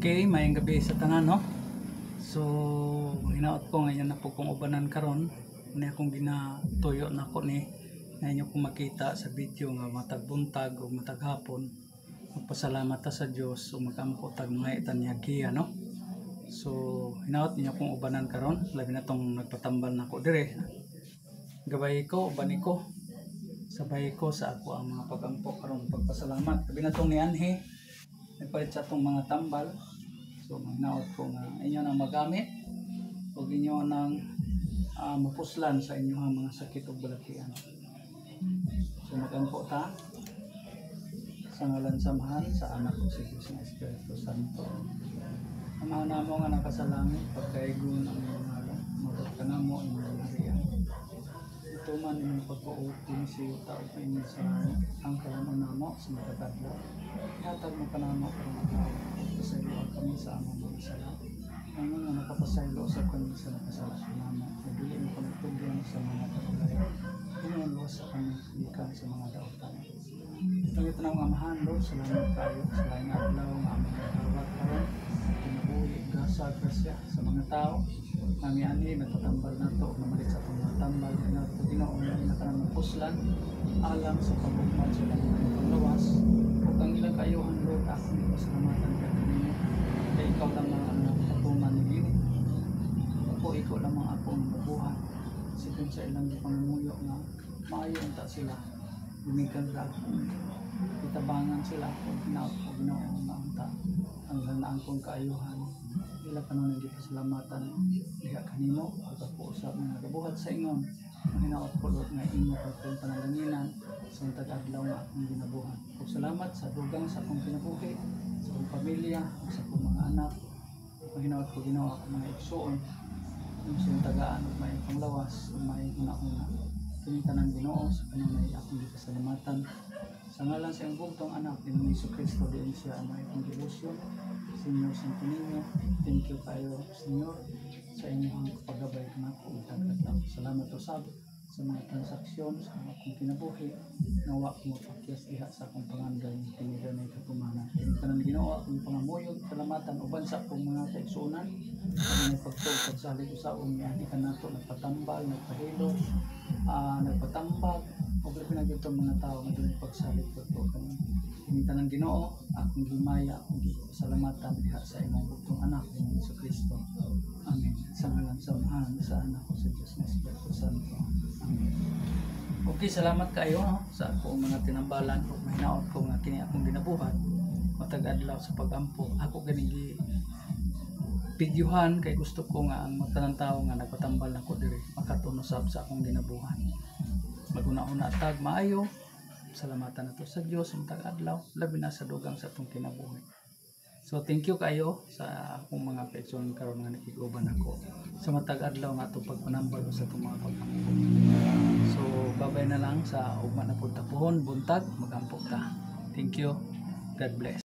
Okay, mayang gabi sa tanan, no? So, hinaot ko ngayon na po kong ubanan karon na akong ginatuyo na ko ni na inyo kong makita sa video nga matag buntag o matag hapon. Magpasalamat ta sa Dios o magampo tag mga itan niya giya, no? So, hinaot niyo kong ubanan karon, labi na tong nagpatambal na ko dire. Gabay ko, ubani ko. Sabay ko sa ako ang mga pagampo karon pagpasalamat. Labi na tong ni Anhe. Nagpalit sa itong mga tambal. So hinaot ko nga inyo nang magamit o inyo nang mapuslan sa inyong mga sakit o balakian. So magampo ta sa ngalan samahan sa anak ko si Jesus na Espiritu Santo. Amahan na mo nga nakasalangit pagkaigon ang mga ngalan mabot ka na mo ang mga Maria. Ito man yung pagpuutin si tao pa inyo sa ang kalaman na mo sa matagadlo. Hatag mo ka na mo kung nakapasaylo kami sa amang mga sala. Ang mga nakapasaylo sa kami sa nakasala naman. Nagili mo kami tugyan sa mga pagkulay. Pinunluwas sa kami ikan sa mga daotan. Ito na ang amahan, Lord. Salamat tayo. Salamat adlaw ng aming nagawat karon. Pinabuhi, gasa, grasya sa mga tao. Kami ani, nagpatambal na ito. Namalit sa itong mga tambal. Ginoon na kanang mapuslan. Alam sa pagbuman sa mga panglawas. Huwag ang ilang kayuhan, Lord. Ako ni pasalamatan ka kanino. Kaya ikaw lang ang patuman ni Gini. Ako, ikaw lang ang akong nabuhan. Sikon sa ilang pangumuyo na maayo ang ta sila. Lumigan sa ako. Itabangan sila kung ginoon na ang ta. Ang hanaan kong kaayuhan. Ila ka nung nagpasalamatan. Diha kanino. Pagkapuusap na nagabuhat sa ingon. Ang hinaot ko, Lord, nga inyo pagkong pananganginan sa tag-adlaw nga akong ginabuhan. Kung salamat sa dugang sa akong kinabuhi, sa akong pamilya, sa akong mga anak. Ang hinaot ko, ginawa akong mga igsoon. Yung sa tagaan at may panglawas, may una-una. Kinita ng Ginoo sa kanunay akong gipasalamatan. Sa ngalan sa iyong bugtong anak, ni Jesu Cristo, din siya ang may kontribusyon. Senyor Santo Niño, thank you kayo, Senyor, sa inyong paggabay na ako. Salamat o sab sa mga transaksyon, sa mga akong kinabuhi. Nawa ko mapakyas diha sa akong panganday, tinira na ikapumanan. Kinita ng Ginoo akong pangamuyog, salamatan, uban sa akong mga kaigsuunan. Ang may pagtugtog sa halig usaon, yan ka na ito, nagpatambal, nagpahilo, nagpatambag, o pinag itong mga tao na doon pagsalit ko ito. Kinita ng Ginoo, akong gimaya, akong salamatan diha sa imong bugtong anak, ng Jesu Cristo. Amen. Sa ngalan samahan sa anak ko sa Diyos na Espiritu Santo. Amen. Okay, salamat kayo, no, sa akong mga tinambalan o mahinaot ko nga kini akong ginabuhat. Matag-adlaw sa pagampo. Ako ganigi videohan kay gusto ko nga ang tanang tao nga nagpatambal na ko diri makatunusab sa akong ginabuhan. Maguna-una tag maayo. Salamatan nato sa Dios ang tag-adlaw labi na sa dugang sa atong kinabuhi. So thank you kayo sa akong mga kaigsoon karon nga nakig-uban ako sa matag-adlaw nga atong pagpanambal sa atong mga pagkampo. So babay na lang sa ugma na pud tapuhon buntag magampo ta. Thank you. God bless.